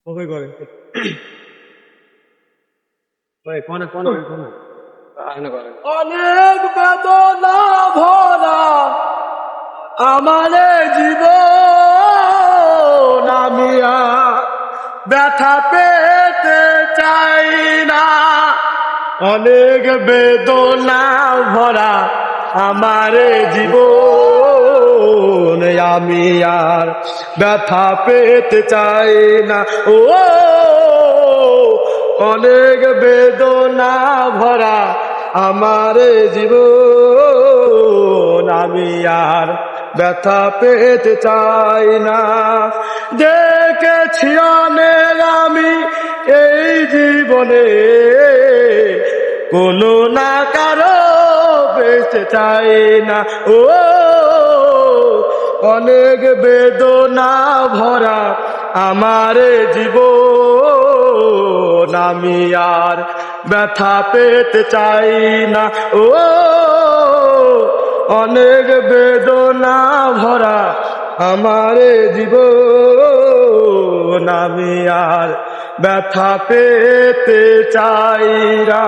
ওকে করে ওই কোন কোন কোন আনে করে অনেক বেদনা ভরা আমার জীবন, আমি আর ব্যথা পেতে চাই না। অনেক বেদনা ভরা আমার জীবন, আমি আর ব্যথা পেতে চাই না। ও অনেক বেদনা ভরা আমার জীবন, আমি আর ব্যথা পেতে চাই না। দেখেছি অনেক আমি এই জীবনে, কোনো না কারো বেঁচে চাই না। ও অনেক বেদনা ভরা আমার জীবন, আমি আর ব্যথা পেতে চাই না। ও অনেক বেদনা ভরা আমার জীবন, আমি আর ব্যথা পেতে চাই না।